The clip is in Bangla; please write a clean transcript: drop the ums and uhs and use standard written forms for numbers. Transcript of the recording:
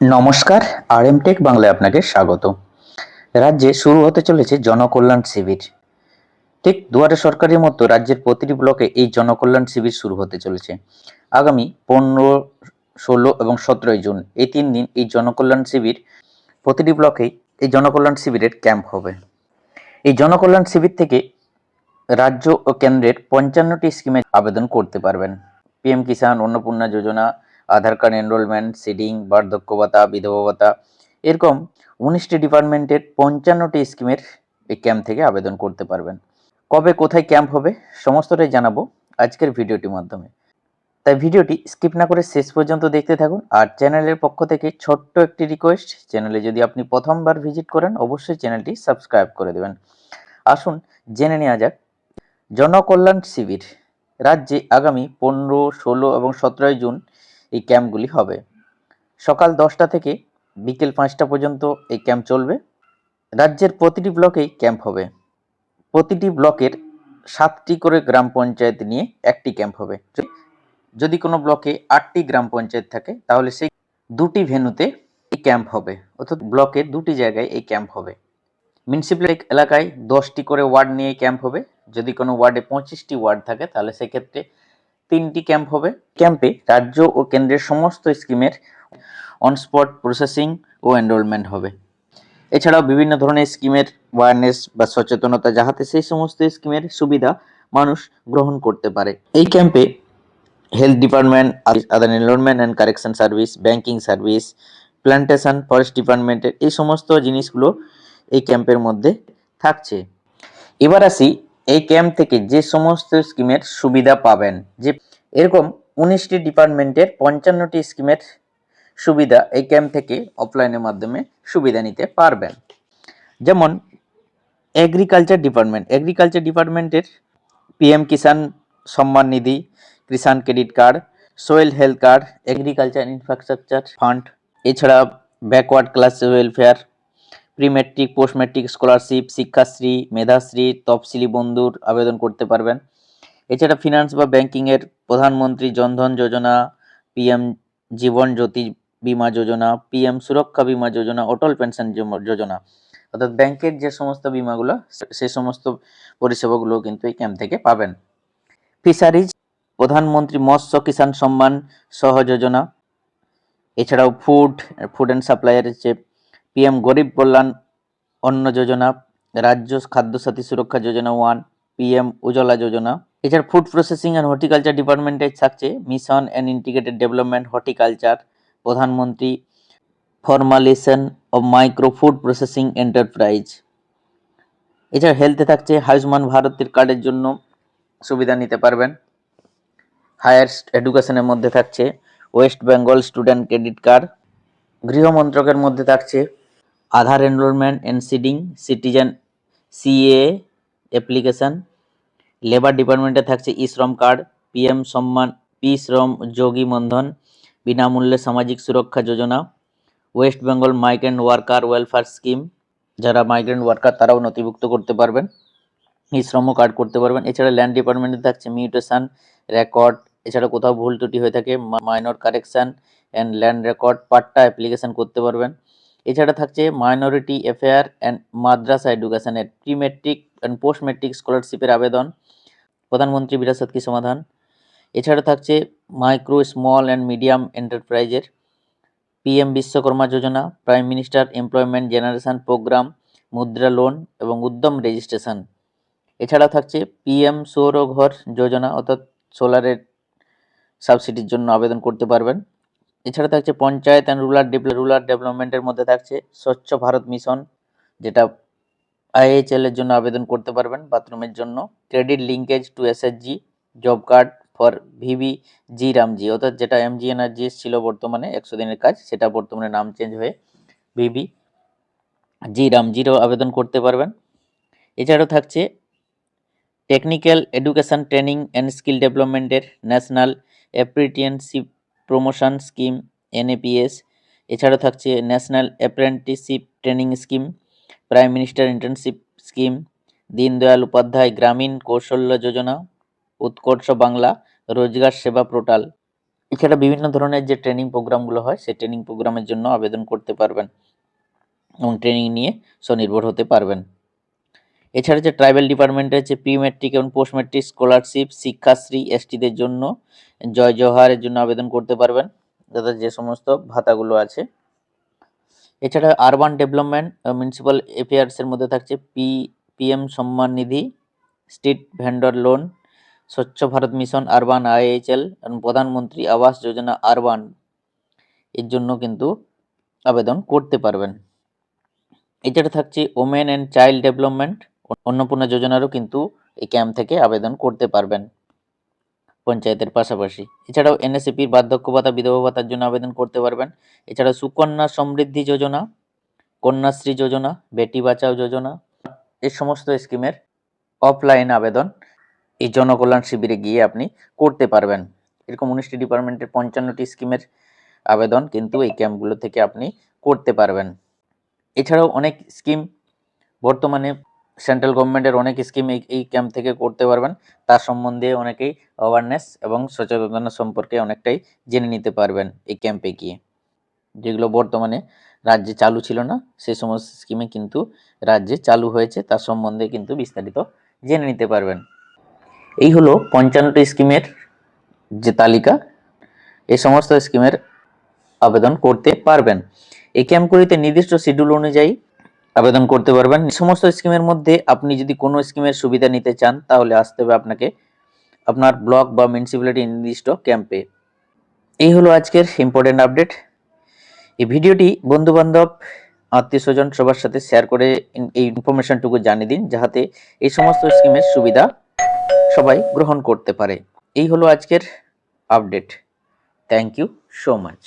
নমস্কার, আরএমটেক বাংলায় আপনাকে স্বাগত। রাজ্যে শুরু হতে চলেছে জনকল্যাণ শিবির। ঠিক দুয়ারে সরকারের মতো রাজ্যের প্রতিটি ব্লকে এই জনকল্যাণ শিবির শুরু হতে চলেছে। আগামী 15, 16 এবং 17 জুন এই 3 দিন এই জনকল্যাণ শিবির প্রতিটি ব্লকেই এই জনকল্যাণ শিবিরের ক্যাম্প হবে। এই জনকল্যাণ শিবির থেকে রাজ্য ও কেন্দ্রের 55টি স্কিমে আবেদন করতে পারবেন। পিএম কিষাণ, অন্নপূর্ণা যোজনা, আধার কার্ড এনরোলমেন্ট, সিডিং, বার্ধক্য ভাতা, বিধবা ভাতা, এরকম 19টি ডিপার্টমেন্টের 55টি স্কিমের এই ক্যাম্প থেকে আবেদন করতে পারবেন। কবে কোথায় ক্যাম্প হবে সমস্তটাই জানাবো আজকের ভিডিওটির মাধ্যমে। তাই ভিডিওটি স্কিপ না করে শেষ পর্যন্ত দেখতে থাকুন। আর চ্যানেলের পক্ষ থেকে ছোট্ট একটি রিকোয়েস্ট, চ্যানেলে যদি আপনি প্রথমবার ভিজিট করেন অবশ্যই চ্যানেলটি সাবস্ক্রাইব করে দেবেন। আসুন জেনে নেওয়া যাক জনকল্যাণ শিবির। রাজ্যে আগামী 15, 16 এবং 17 জুন এই ক্যাম্পগুলি হবে। সকাল 10টা থেকে বিকেল 5টা পর্যন্ত এই ক্যাম্প চলবে। রাজ্যের প্রতিটি ব্লকেই ক্যাম্প হবে। প্রতিটি ব্লকের 7টি করে গ্রাম পঞ্চায়েত নিয়ে একটি ক্যাম্প হবে। যদি কোনো ব্লকে 8টি গ্রাম পঞ্চায়েত থাকে তাহলে সেই 2টি ভেন্যুতে এই ক্যাম্প হবে, অর্থাৎ ব্লকের 2টি জায়গায় এই ক্যাম্প হবে। মিউনিসিপ্যালিটি এলাকায় 10টি করে ওয়ার্ড নিয়ে ক্যাম্প হবে। যদি কোনো ওয়ার্ডে 25টি ওয়ার্ড থাকে তাহলে সেক্ষেত্রে 3টি ক্যাম্প হবে। ক্যাম্পে রাজ্য ও কেন্দ্রের সমস্ত স্কিমের অন স্পট প্রসেসিং ও এনরোলমেন্ট হবে। এছাড়াও বিভিন্ন ধরনের স্কিমের অ্যাওয়ারনেস বা সচেতনতা, যাহাতে সেই সমস্ত স্কিমের সুবিধা মানুষ গ্রহণ করতে পারে। এই ক্যাম্পে health department, other enrolment and correction service, banking service, plantation, forest ডিপার্টমেন্টের এই সমস্ত জিনিসগুলো এই ক্যাম্পের মধ্যে থাকছে। এবার আসি এই ক্যাম্প থেকে যে সমস্ত স্কিমের সুবিধা পাবেন। যে এরকম 19টি ডিপার্টমেন্টের 55টি স্কিমের সুবিধা এই ক্যাম্প থেকে অফলাইনের মাধ্যমে সুবিধা নিতে পারবেন। যেমন এগ্রিকালচার ডিপার্টমেন্টের PM Kisan Samman Nidhi, Kisan credit card, soil health card, agriculture infrastructure fund, এছাড়া backward class welfare, pre matric, post matric scholarship, Shikshashree, Medhashree, তফসিলি বন্ধুর আবেদন করতে পারবেন। এছাড়া ফিনান্স বা ব্যাংকিংয়ের প্রধানমন্ত্রী জনধন যোজনা, পিএম জীবন জ্যোতি বীমা যোজনা, পিএম সুরক্ষা বীমা যোজনা, অটল পেনশন যোজনা, অর্থাৎ ব্যাংকের যে সমস্ত বিমাগুলো সেই সমস্ত পরিষেবাগুলো কিন্তু এই ক্যাম্প থেকে পাবেন। ফিশারিজ, প্রধানমন্ত্রী মৎস্য কিষাণ সম্মান সহ যোজনা, এছাড়াও ফুড অ্যান্ড সাপ্লাইয়ের যে পিএম গরিব কল্যাণ অন্ন যোজনা, রাজ্য খাদ্য সাথী সুরক্ষা যোজনা 1, পিএম উজ্জ্বলা যোজনা। এছাড়া ফুড প্রসেসিং অ্যান্ড হর্টিকালচার ডিপার্টমেন্টে থাকছে mission and integrated development horticulture, প্রধানমন্ত্রী formalisation of micro food processing enterprise. এছাড়া হেলথে থাকছে আয়ুষ্মান ভারতের কার্ডের জন্য সুবিধা নিতে পারবেন। হায়ার এডুকেশনের মধ্যে থাকছে West Bengal student credit card. গৃহ মন্ত্রকের মধ্যে থাকছে Aadhaar enrolment and seeding, citizen CA application. Labour ডিপার্টমেন্টে থাকছে ই শ্রম কার্ড, পিএম সম্মান, পি শ্রম যোগী মন্ধন, বিনামূল্যে সামাজিক সুরক্ষা যোজনা, West Bengal migrant worker welfare scheme, যারা মাইগ্রেন্ট ওয়ার্কার তারাও নথিভুক্ত করতে পারবেন, ই শ্রম কার্ড করতে পারবেন। এছাড়া ল্যান্ড ডিপার্টমেন্টে থাকছে মিউটেশন রেকর্ড, এছাড়া কোথাও ভুল ত্রুটি হয়ে থাকে minor correction and land record patta application করতে পারবেন। এছাড়া থাকছে মাইনরিটি অ্যাফেয়ার অ্যান্ড মাদ্রাসা এডুকেশনের pre matric and post matric স্কলারশিপের আবেদন, প্রধানমন্ত্রী বিরাসত কি সমাধান। এছাড়া থাকছে মাইক্রো স্মল অ্যান্ড মিডিয়াম এন্টারপ্রাইজের পিএম বিশ্বকর্মা যোজনা, prime minister employment generation programme, Mudra loan এবং উদ্যম রেজিস্ট্রেশন। এছাড়া থাকছে পিএম সৌর ঘর যোজনা, অর্থাৎ সোলারের সাবসিডির জন্য আবেদন করতে পারবেন। এছাড়া থাকছে পঞ্চায়েত অ্যান্ড রুরাল ডেভেলপমেন্টের মধ্যে থাকছে স্বচ্ছ ভারত মিশন, যেটা আইএইচএল এর জন্য আবেদন করতে পারবেন বাথরুমের জন্য। Credit linkage to SSG, job card for VB G RAM G, অর্থাৎ যেটা এমজি এনার্জি ছিল বর্তমানে 100 দিনের কাজ, সেটা বর্তমানে নাম চেঞ্জ হয়ে ভিবি জি রামজিরও আবেদন করতে পারবেন। এছাড়াও থাকছে technical education training and skill ডেভেলপমেন্টের ন্যাশনাল অ্যাপ্রেন্টিসশিপ প্রমোশন স্কিম এনএপিএস। এছাড়াও থাকছে national apprenticeship training scheme, prime minister internship scheme, Deendayal Upadhyay Grameen Kaushalya Yojana, উৎকর্ষ বাংলা রোজগার সেবা পোর্টাল। এছাড়া বিভিন্ন ধরনের যে ট্রেনিং প্রোগ্রামগুলো হয় সেই ট্রেনিং প্রোগ্রামের জন্য আবেদন করতে পারবেন এবং ট্রেনিং নিয়ে স্বনির্ভর হতে পারবেন। এছাড়া যে ট্রাইবাল ডিপার্টমেন্টের যে প্রি ম্যাট্রিক এবং পোস্ট ম্যাট্রিক স্কলারশিপ, শিক্ষাশ্রী এসটিদের জন্য জয় জওহারের জন্য আবেদন করতে পারবেন, তাদের যে সমস্ত ভাতাগুলো আছে। এছাড়া আরবান ডেভেলপমেন্ট মিউনিসিপাল অ্যাফেয়ার্সের মধ্যে থাকছে PM Samman Nidhi, street vendor loan, স্বচ্ছ ভারত মিশন আরবান আইএইচএল এবং প্রধানমন্ত্রী আবাস যোজনা আরবান এর জন্য কিন্তু আবেদন করতে পারবেন। এছাড়া থাকছে women and child development, Annapurna যোজনারও কিন্তু এই ক্যাম্প থেকে আবেদন করতে পারবেন পঞ্চায়েতের পাশাপাশি। এছাড়াও এনএসএপির বার্ধক্য ভাতা, বিধবা ভাতার জন্য আবেদন করতে পারবেন। এছাড়া সুকন্যা সমৃদ্ধি যোজনা, কন্যাশ্রী যোজনা, বেটি বাঁচাও যোজনা, এই সমস্ত স্কিমের অফলাইন আবেদন এই জনকল্যাণ শিবিরে গিয়ে আপনি করতে পারবেন। এরকম 19টি ডিপার্টমেন্টের 55টি স্কিমের আবেদন কিন্তু এই ক্যাম্পগুলো থেকে আপনি করতে পারবেন। এছাড়াও অনেক স্কিম বর্তমানে সেন্ট্রাল গভর্নমেন্টের অনেক স্কিম এই ক্যাম্প থেকে করতে পারবেন, তার সম্বন্ধে অনেকেই অ্যাওয়ারনেস এবং সচেতনতা সম্পর্কে অনেকটাই জেনে নিতে পারবেন এই ক্যাম্পে গিয়ে, যেগুলো বর্তমানে রাজ্যে চালু ছিল না সেই সমস্ত স্কিমে কিন্তু রাজ্যে চালু হয়েছে, তার সম্বন্ধে কিন্তু বিস্তারিত জেনে নিতে পারবেন। এই হলো 55টি স্কিমের যে তালিকা, এই সমস্ত স্কিমের আবেদন করতে পারবেন। এই ক্যাম্পগুলিতে নির্দিষ্ট শিডিউল অনুযায়ী আবেদন করতে পারবেন। সমস্ত স্কিমের মধ্যে আপনি যদি কোনো স্কিমের সুবিধা নিতে চান তাহলে আসতে হবে আপনাকে আপনার ব্লক বা মিউনিসিপ্যালিটি নির্দিষ্ট ক্যাম্পে। এই হলো আজকের ইম্পর্টেন্ট আপডেট। এই ভিডিওটি বন্ধু বান্ধব, আত্মীয় স্বজন সবার সাথে শেয়ার করে এই ইনফরমেশনটুকু জানিয়ে দিন, যাতে এই সমস্ত স্কিমের সুবিধা সবাই গ্রহণ করতে পারে। এই হলো আজকের update. Thank you so much.